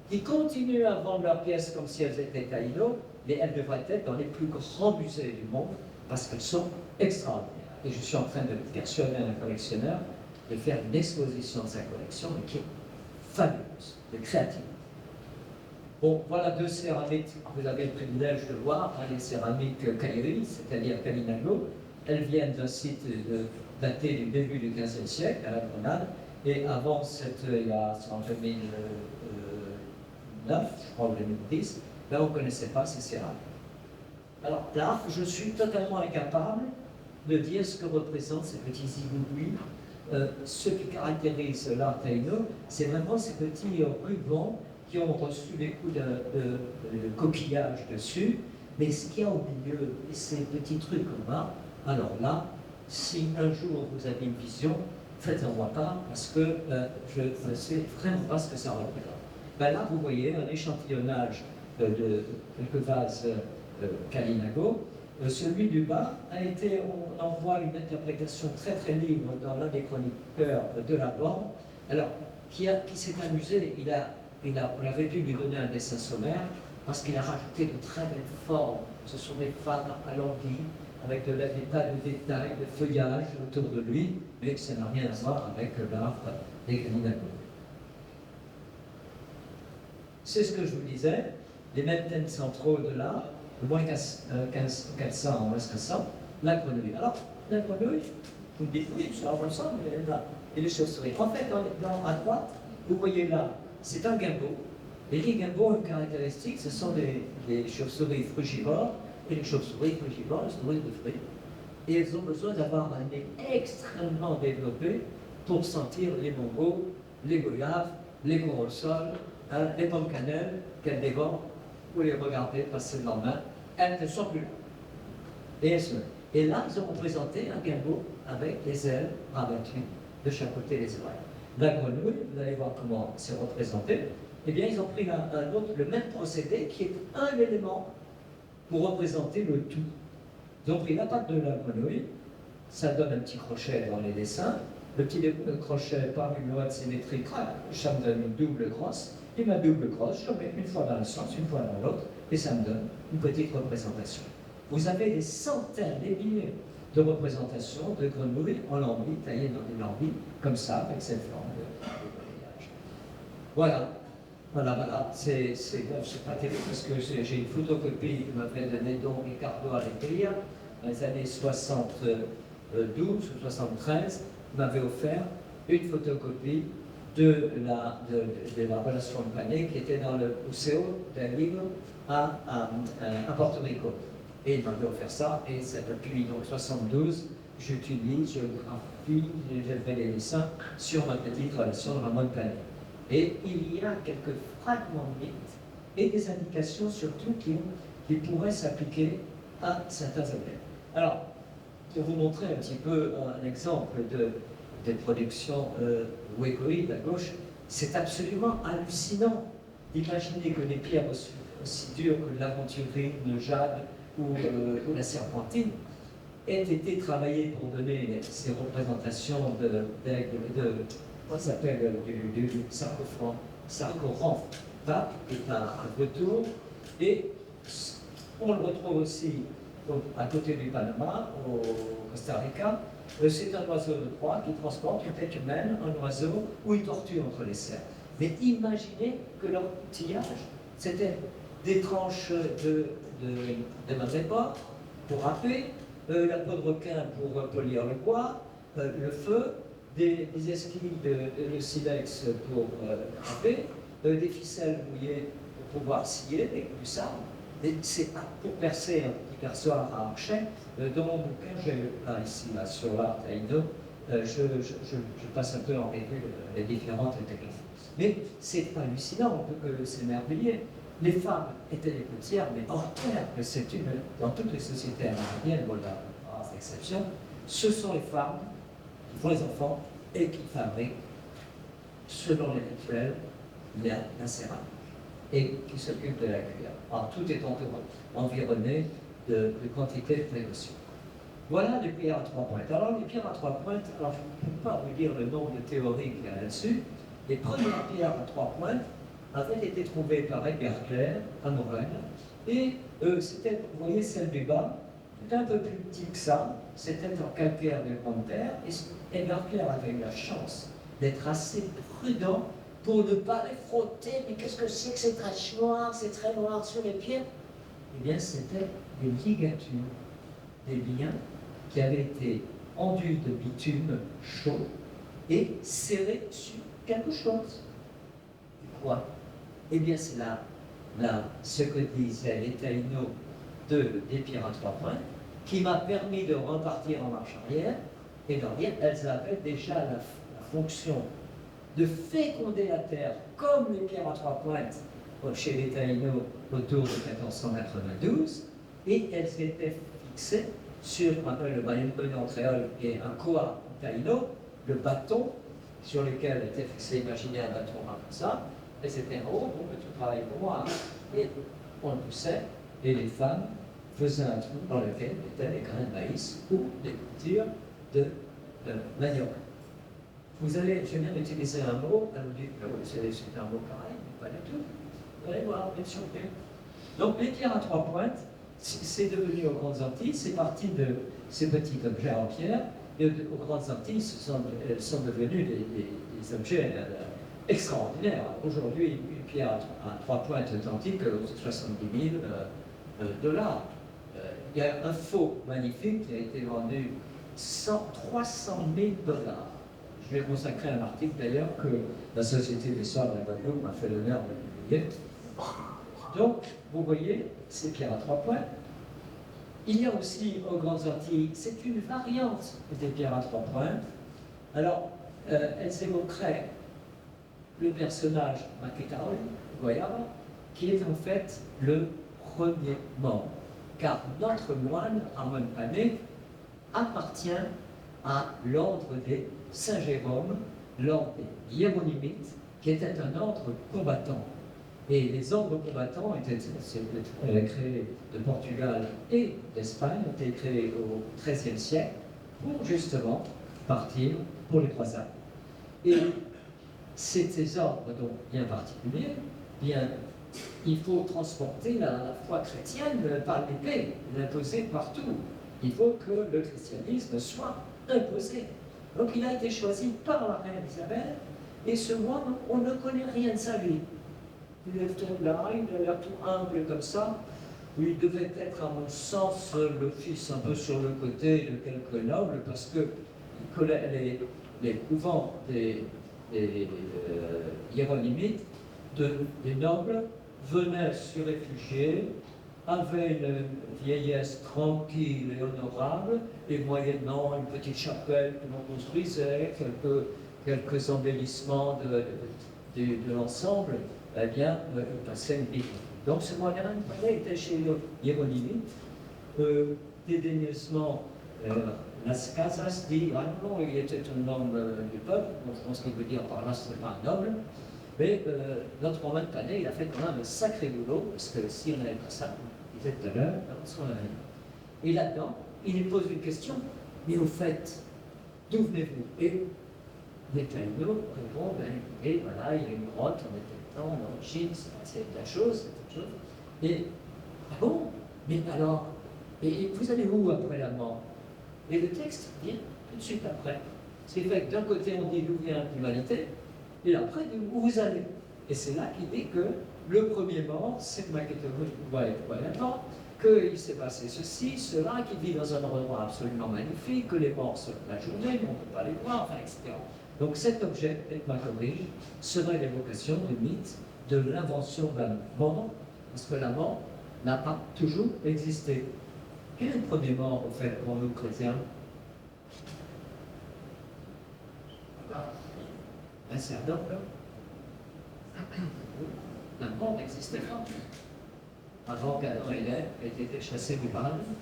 qui continuent à vendre leurs pièces comme si elles étaient taïno, mais elles devraient être dans les plus grands musées du monde parce qu'elles sont extraordinaires. Et je suis en train de persuader un collectionneur de faire une exposition de sa collection, mais qui est fabuleuse, de créativité. Bon, voilà deux céramiques que vous avez le privilège de voir, les céramiques Cairi, c'est-à-dire Calinago. Elles viennent d'un site daté du début du XVe siècle, à la Grenade, et avant, il y a en 2009, je crois, ou 2010, là on ne connaissait pas ces céramiques. Alors là, je suis totalement incapable de dire ce que représentent ces petits zigouilles. Ce qui caractérise l'art taïno, c'est vraiment ces petits rubans qui ont reçu des coups de coquillage dessus, mais ce qu'il y a au milieu, ces petits trucs en bas, alors là, si un jour vous avez une vision, faites-en moi part, parce que je ne sais vraiment pas ce que ça représente. Ben là, vous voyez un échantillonnage de quelques vases Calinago. Celui du bas a été, on en voit une interprétation très très libre dans l'un des chroniqueurs de la bande, alors qui s'est amusé, on avait pu lui donner un dessin sommaire parce qu'il a rajouté de très belles formes. Ce sont des femmes alanguies avec des tas de détails, de feuillage autour de lui, mais ça n'a rien à voir avec l'art des Calinago. c'est ce que je vous disais, les mêmes thèmes centraux de là, le moins 400 en moins 500, la grenouille. Alors, la grenouille, vous me dites, oui, ça ressemble, là. Et les chauves-souris. En fait, à droite, vous voyez là, c'est un gimbo. Et les gimbos, une caractéristique, ce sont les chauves-souris frugivores, et les chauves-souris frugivores, elles se nourrissent de fruits. Et elles ont besoin d'avoir un nez extrêmement développé pour sentir les mangos, les goyaves, les corolsols, les pommes cannelle qu'elles dévorent. Vous les regardez passer dans la main, elles ne sont plus là. Et là, ils ont représenté un gimbo avec les ailes rabattues de chaque côté des oreilles. La grenouille, vous allez voir comment c'est représenté. Eh bien, ils ont pris le même procédé qui est un élément pour représenter le tout. Ils ont pris la patte de la grenouille, ça donne un petit crochet dans les dessins. Le petit crochet par une loi de symétrie, ça me donne une double crosse. Et ma double crosse, je mets une fois dans un sens, une fois dans l'autre, et ça me donne une petite représentation. Vous avez des centaines, des milliers de représentations de grenouilles en lambris, taillées dans des lambris, comme ça, avec cette forme de voyage. Voilà. Voilà, c'est pas terrible parce que j'ai une photocopie que m'avait donné Don Ricardo Alegria dans les années 72 ou 73, m'avait offert une photocopie de la relation de panier qui était dans le Museo del Libro à Porto Rico. Et il m'avait offert ça, et depuis 1972, j'utilise, je graphie, je fais les dessins sur ma petite relation de Ramon Panier. Et il y a quelques fragments de mythes et des indications surtout qui pourraient s'appliquer à certains objets. Alors, pour vous montrer un petit peu un exemple de production ouégoïde à gauche, c'est absolument hallucinant d'imaginer que les pierres aussi dures que l'aventurine, le jade ou la serpentine aient été travaillées pour donner ces représentations comment ça s'appelle, du sarcoran pape, qui est un retour, et on le retrouve aussi à côté du Panama, au Costa Rica. C'est un oiseau de proie qui transporte une tête humaine, un oiseau ou une tortue entre les serres. Mais imaginez que leur outillage, c'était des tranches de même époque pour râper, la peau de requin pour polir le bois, le feu, des esquilles de silex pour râper, des ficelles mouillées pour pouvoir scier, du sable. C'est pour percer un petit perçoir à archet. Dans mon bouquin, j'ai là, ici, là, sur l'art taïno, je passe un peu en revue les différentes techniques. Mais c'est hallucinant, on peut que s'émerveiller. Les femmes étaient les côtières, mais hors terre, que c'est dans toutes les sociétés amérindiennes, voilà, par exception, ce sont les femmes qui font les enfants et qui fabriquent, selon les rituels, la céramique et qui s'occupent de la cuillère. Alors tout est environné de quantité de précautions. Voilà les pierres à trois pointes. Alors les pierres à trois pointes, alors je ne peux pas vous dire le nombre de théories qu'il y a là-dessus. Les premières pierres à trois pointes avaient été trouvées par Edgar Clair à Morel. Et c'était, vous voyez, celle du bas, c'était un peu plus petit que ça. C'était en calcaire de grande terre. Et Edgar Clair avait eu la chance d'être assez prudent pour ne pas les frotter. Mais qu'est-ce que c'est que ces taches noires, c'est très noir sur les pierres? Eh bien, c'était des ligatures, des liens qui avaient été enduits de bitume chaud et serrés sur quelque chose. Quoi? Eh bien, c'est là ce que disaient les taïnos des pierres à trois points, qui m'a permis de repartir en marche arrière et d'en dire elles avaient déjà la fonction de féconder la terre comme les pierres à trois pointes chez les taïnos autour de 1492, et elles étaient fixées sur le baïon en créole et un koa taïno, le bâton sur lequel était fixé, imaginez un bâton comme ça, et c'était en haut, tu travailles pour moi, et on le poussait, et les femmes faisaient un trou dans lequel étaient les grains de maïs ou des cultures de manioc. Je viens d'utiliser un mot, elle me dit que c'est un mot pareil, mais pas du tout. Vous allez voir, bien sûr. Donc les pierres à trois pointes, c'est devenu aux Grandes Antilles, c'est parti de ces petits objets en pierre, et aux Grandes Antilles, elles sont devenues des objets extraordinaire. Aujourd'hui, une pierre à 3 pointes authentique, c'est 70 000 $. Il y a un faux magnifique qui a été vendu 300 000 $. Je vais consacrer un article d'ailleurs que la Société d'histoire de la Guadeloupe m'a fait l'honneur de publier. Donc, vous voyez, ces pierres à 3 points. Il y a aussi aux Grandes Antilles, c'est une variante des pierres à 3 points. Alors, elles évoqueraient le personnage Maketaoui, Goyaba, qui est en fait le premier mort. Car notre moine, Armand Pané, appartient à l'ordre des Saint-Jérôme, l'ordre des Hiéronymites, qui était un ordre combattant. Et les ordres combattants étaient créés de Portugal et d'Espagne, ont été créés au XIIIe siècle pour justement partir pour les croisades. Et ces ordres donc bien particuliers, bien, il faut transporter la foi chrétienne par l'épée, l'imposer partout. Il faut que le christianisme soit imposé. Donc il a été choisi par la reine Isabelle, et ce moine, on ne connaît rien de sa vie. Il est là, il a l'air tout humble comme ça. Il devait être, à mon sens, le fils un peu sur le côté de quelques nobles, parce que les couvents des hiéronymites, des nobles, venaient se réfugier, avaient une vieillesse tranquille et honorable, et moyennant une petite chapelle que l'on construisait, quelques embellissements de l'ensemble, eh bien, il passait une vie. Donc ce moyen était chez les hiéronymites, dédaigneusement, Las Casas dit, ah non, il était un homme du peuple, donc je pense qu'il veut dire par là, ce n'est pas un noble, mais notre Romain de Panet, il a fait quand même un sacré boulot, parce que si on n'avait pas ça, il disait tout à l'heure, et là-dedans, il lui pose une question, mais au fait, d'où venez-vous? Et Netanyahu répond, et voilà, il y a une grotte, on était en Chine, c'est la chose, et, ah bon, mais alors, et vous allez où après la mort? Et le texte vient tout de suite après. C'est vrai que d'un côté on dit d'où vient l'humanité, et après où vous allez. Et c'est là qu'il dit que le premier mort, c'est Maketaoui Goyaba, qu'il s'est passé ceci, cela, qu'il vit dans un endroit absolument magnifique, que les morts sont la journée, mais on ne peut pas les voir, enfin, etc. Donc cet objet, Maketaoui, serait l'évocation du mythe de l'invention d'un mort, parce que la mort n'a pas toujours existé. Quel est le premier mort, au fait, pour nous chrétiens? Un sacerdoce. La mort n'existait pas. Avant qu'Adam et Ève aient été chassés du paradis.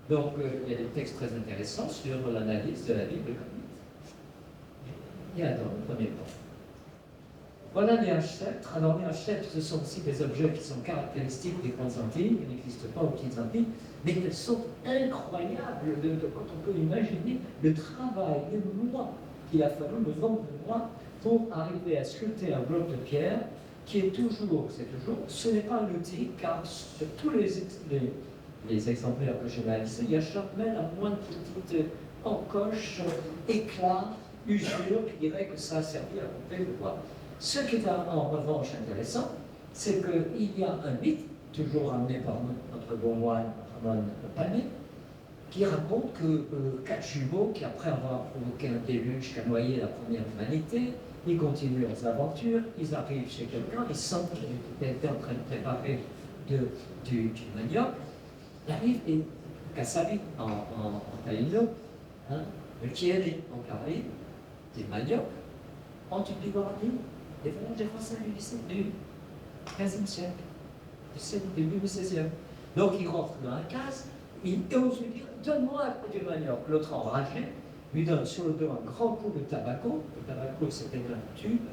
Donc, il y a des textes très intéressants sur l'analyse de la Bible comme mythe. Il y a Adam, le premier mort. Voilà les H-sceptres. Alors les H-sceptres, ce sont aussi des objets qui sont caractéristiques des Grandes Antilles, qui n'existent pas aux Petites Antilles, mais elles sont incroyables quand on peut imaginer le travail, le mois qu'il a fallu, le nombre de mois, pour arriver à sculpter un bloc de pierre qui est toujours, ce n'est pas un outil, car sur tous les exemplaires que j'ai réalisés, il y a jamais la moindre petite encoche, éclat, usure qui dirait que ça a servi à couper le bois. Ce qui est en revanche intéressant, c'est qu'il y a un mythe, toujours amené par notre bon moine Ramon Panet, qui raconte que 4 jumeaux, qui après avoir provoqué un déluge qui a noyé la première humanité, ils continuent leurs aventures, ils arrivent chez quelqu'un, ils sentent qu'il était en train de préparer du manioc, ils arrivent et Kassabi en taïno, le Kieri en Caraïbe, des maniocs, en Tupigordi. Et voilà, j'ai français du XVe siècle, du début du XVIe. Donc il rentre dans la case, il ose lui dire donne-moi du manioc. L'autre enragé lui donne sur le dos un grand coup de tabaco. Le tabaco, c'était un tube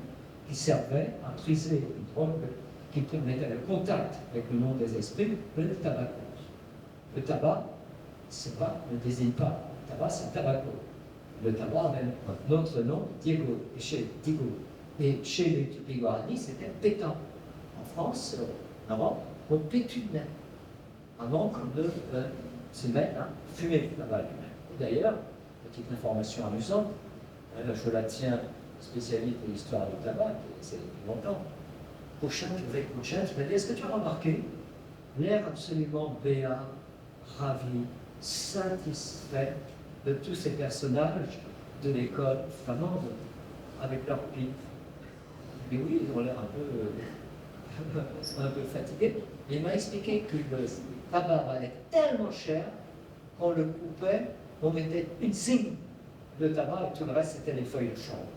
qui servait à briser une drogue qui mettait le contact avec le monde des esprits, le tabaco. Le tabac, ne désigne pas le tabac, c'est le tabaco. Le tabac a même un autre nom, Diego, et chez les Tupigordi, c'était pétant. En France, en Europe, on pétue de même. Avant qu'on ne se mette à fumer le tabac lui-même. D'ailleurs, petite information amusante, je la tiens spécialiste de l'histoire du tabac, c'est depuis longtemps. Prochain, avec prochain, je me dis, est-ce que tu as remarqué l'air absolument béat, ravi, satisfait de tous ces personnages de l'école flamande avec leur pipe? Mais oui, ils ont l'air un peu fatigués. Il m'a expliqué que le tabac valait tellement cher qu'on le coupait, on mettait une cygne de tabac et tout le reste c'était les feuilles de chanvre.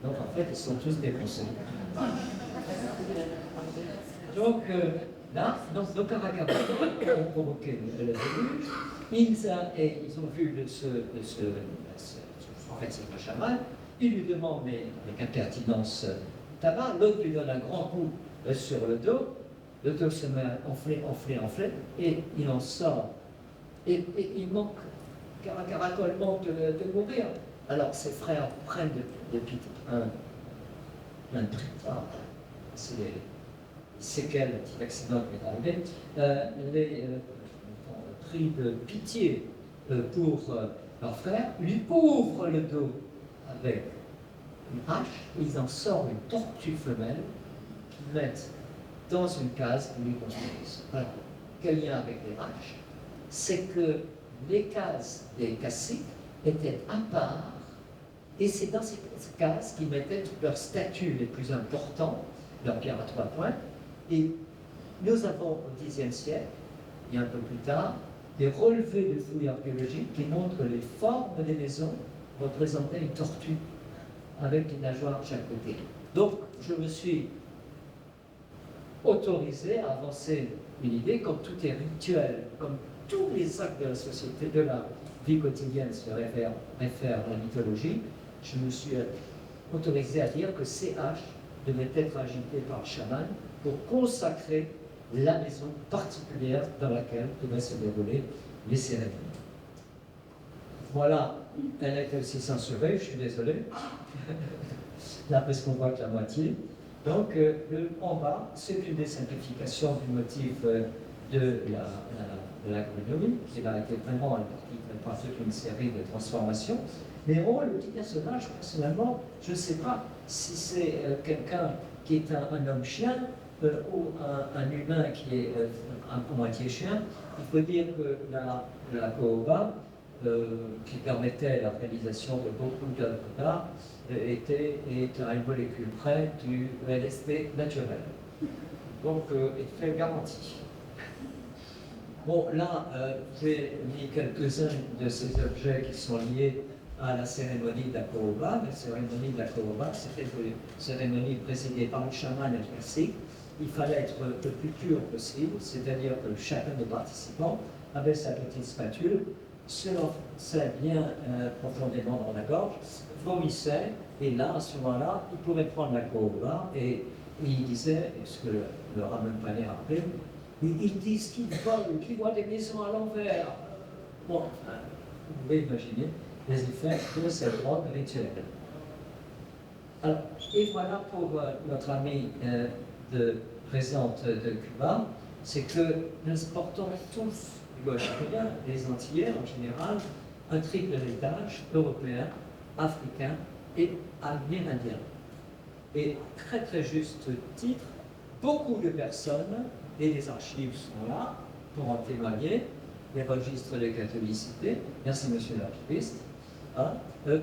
Donc en fait, ils sont tous défoncés. Donc là, nos Caracamas ont provoqué le déluge. Ils ont vu en fait, c'est le chaman. Ils lui demandent, mais avec impertinence, tabac. L'autre lui donne un grand coup sur le dos. Le dos se met à enfler, et il en sort. Et il manque, Caracol manque de mourir. Alors ses frères prennent de Peter un tritard. C'est les séquelles, un petit accident qui est arrivé, pris de pitié pour leur frère, lui ouvrent le dos avec une hache, ils en sortent une tortue femelle qu'ils mettent dans une case qu'ils lui construisent. Alors, quel lien avec les haches? C'est que les cases des caciques étaient à part, et c'est dans ces cases qu'ils mettaient toutes leurs statues les plus importants, leurs pierres à 3 points, et nous avons au Xe siècle, et un peu plus tard, des relevés de fouilles archéologiques qui montrent les formes des maisons représentaient une tortue avec une nageoire de chaque côté. Donc, je me suis autorisé à avancer une idée, comme tout est rituel, comme tous les actes de la société, de la vie quotidienne se réfèrent à la mythologie, je me suis autorisé à dire que ces haches devaient être agitées par le chaman pour consacrer la maison particulière dans laquelle devaient se dérouler les cérémonies. Voilà, elle a été aussi censurée, je suis désolé. Là, parce qu'on voit que la moitié. Donc, en bas, c'est une des simplifications du motif de l'agronomie, qui a été vraiment imparti par toute une série de transformations. Mais le petit personnage, personnellement, je ne sais pas si c'est quelqu'un qui est un homme-chien ou un humain qui est à moitié chien. Il faut dire que la Caoba, qui permettait l'organisation de beaucoup d'œuvres d'art, est à une molécule près du LSD naturel. Donc, est très garanti. Bon, là, j'ai mis quelques-uns de ces objets qui sont liés à la cérémonie de la Caoba. La cérémonie de la Caoba, c'était une cérémonie présidée par le chaman classique. Il fallait être le plus pur possible, c'est-à-dire que chacun des participants avait sa petite spatule, se lançait bien profondément dans la gorge, vomissait, et là, à ce moment-là, il pouvait prendre la Caoba, et il disait, ce que le Ramon Panet a rappelé, ils disent qu'ils volent, qu'ils voient des maisons à l'envers. Bon, vous pouvez imaginer les effets de cette drogue rituelle. Alors, et voilà pour notre ami présente de Cuba, c'est que nous portons tous, du Guadeloupéens, les Antillais en général, un triple héritage européen, africain et amérindien. Et très très juste titre, beaucoup de personnes, et les archives sont là pour en témoigner, les registres de catholicité, merci monsieur l'archiviste, hein,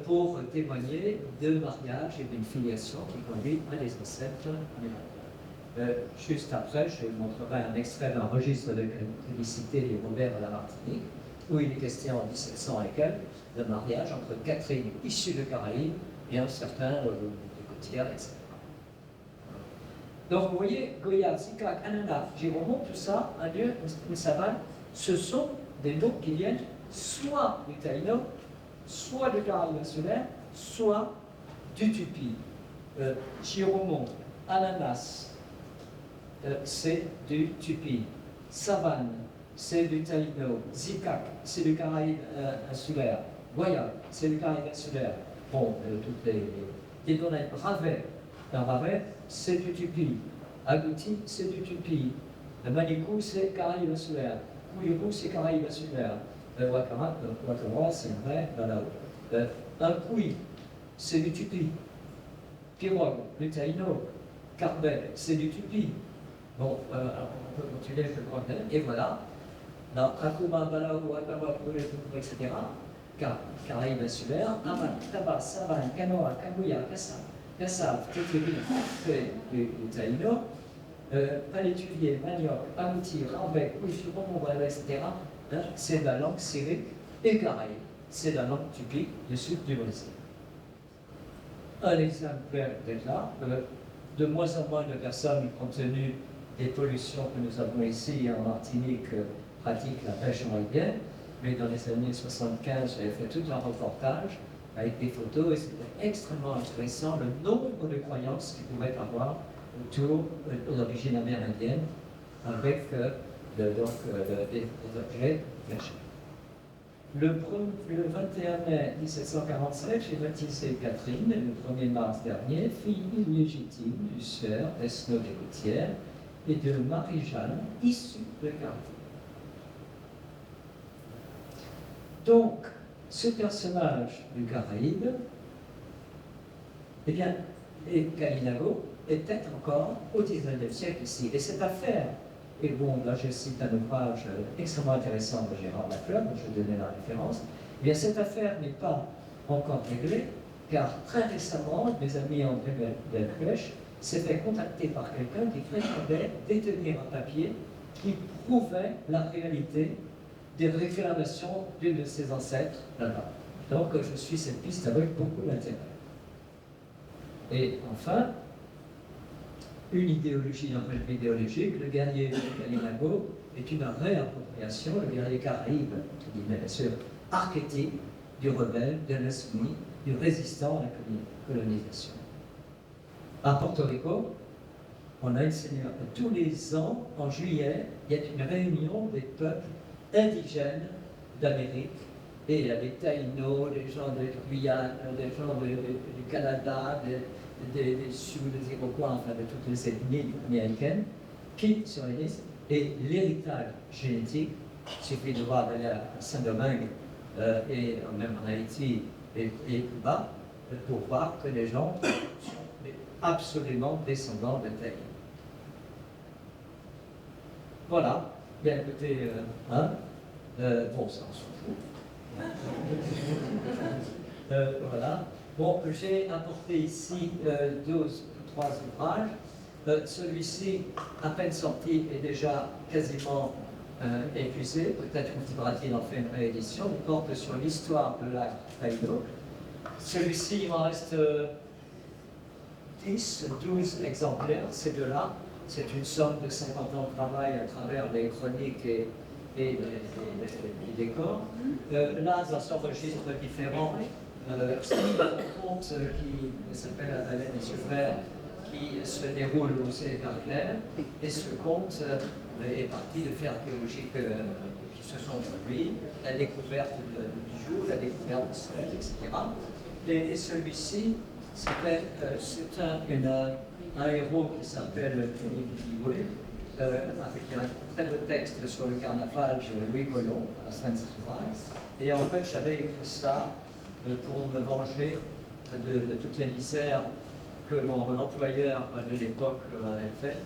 pour témoigner de mariage et d'une filiation qui conduit à des ancêtres amérindiens. Juste après, je vous montrerai un extrait d'un registre de catholicité des Robert à la Martinique, où il est question en 1700 et quelques de mariage entre Catherine issue de Caraïbes et un certain Gautier, etc. Donc vous voyez, Goya, Zikak, Anana, Giromont, tout ça, un lieu, une savane, ce sont des mots qui viennent soit du taïno, soit du Caraïbe insulaire, soit du tupi. Giromont, ananas, c'est du tupi. Savane, c'est du taïno. Zikak, c'est du Caraïbe insulaire. Goya, c'est du Caraïbe insulaire. Bon, toutes les données. Ravet, un Ravet, c'est du tupi. Agouti, c'est du tupi. Manikou, c'est Caraïbe insulaire. Kouyou, c'est Caraïbe insulaire. Wakara, c'est vrai, voilà. Un Koui, c'est du tupi. Pirogue, le Taïno, Carbet, c'est du Tupi. Bon, alors on peut continuer, je crois, et voilà. Dans Akuma, Balaou, Atawa, etc. Caraïbes insulaires, Aman, Tabas, Savan, Kanoa, Kabuya, Kassav, toutes les villes du Taïno, palétuvier, manioc, agouti, rambec, ouifuron, etc. C'est de la langue syrique et caraïbe. C'est de la langue typique du sud du Brésil. Un exemplaire déjà, de moins en moins de personnes, compte tenu des pollutions que nous avons ici en Martinique, pratiquent la pêche en rivière. Mais dans les années 75, j'avais fait tout un reportage avec des photos et c'était extrêmement intéressant le nombre de croyances qu'il pouvait avoir autour de l'origine amérindienne avec des objets cachés. Le 21 mai 1747, j'ai baptisé Catherine, et le 1er mars dernier, fille illégitime du sieur Esnaud des Gouttières et de Marie-Jeanne, issue de Carrefour. Donc, ce personnage du Caraïbe, eh bien, et Kalinago était encore au XIXe siècle ici. Et cette affaire, et bon, là je cite un ouvrage extrêmement intéressant de Gérard Lafleur, dont je vais donner la référence, eh bien cette affaire n'est pas encore réglée, car très récemment, mes amis André Delpech s'est fait contacter par quelqu'un qui prétendait détenir un papier qui prouvait la réalité des réclamations d'une de ses ancêtres là-bas. Donc je suis cette piste avec beaucoup d'intérêt. Et enfin, une idéologie d'un point de vue idéologique, le guerrier de Kalinago est une réappropriation, le guerrier caraïbe, qui dit bien sûr archétype du rebelle, de l'insoumis, du résistant à la colonisation. À Porto Rico, on a une seigneur. Tous les ans, en juillet, il y a une réunion des peuples indigènes d'Amérique. Et il y a des Taïnos, des gens de Guyane, des gens du Canada, des Sioux, des Iroquois, enfin de toutes les ethnies américaines, qui se réunissent. Et l'héritage génétique, il suffit de voir d'aller à Saint-Domingue et même en Haïti et Cuba, pour voir que les gens sont absolument descendants de Taï. Voilà. Bien écoutez, bon, ça on s'en fout. Voilà. Bon, j'ai apporté ici trois ouvrages. Celui-ci, à peine sorti, est déjà quasiment épuisé. Peut-être qu'on devra-t-il en faire une réédition. Il porte sur l'histoire de la Taïdo. Celui-ci, il m'en reste 10, 12 exemplaires, ces deux-là. C'est une somme de 50 ans de travail à travers les chroniques et les décors. Là, dans ce registre différent, un conte qui s'appelle La baleine et ses frères, qui se déroule au Sénégal, et ce conte est parti de faits archéologiques qui se sont produits, la découverte du jour, la découverte du soleil, etc. Et celui-ci, c'est un héros qui s'appelle Philippe Boulet, avec un très beau texte sur le carnaval de Louis Collomb, à Saint-Sylvain. Et en fait, j'avais écrit ça pour me venger de toutes les misères que mon employeur de l'époque avait fait.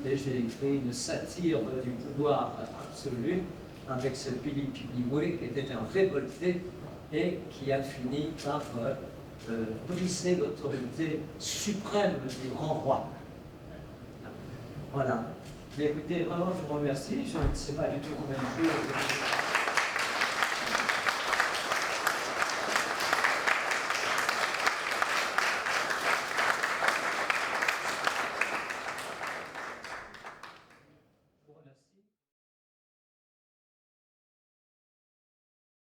Et j'ai écrit une satire du pouvoir absolu avec ce Philippe Boulet qui était un révolté et qui a fini par briser l'autorité suprême du grand roi. Voilà. Mais écoutez, vraiment, je vous remercie. Je ne sais pas du tout combien de jours.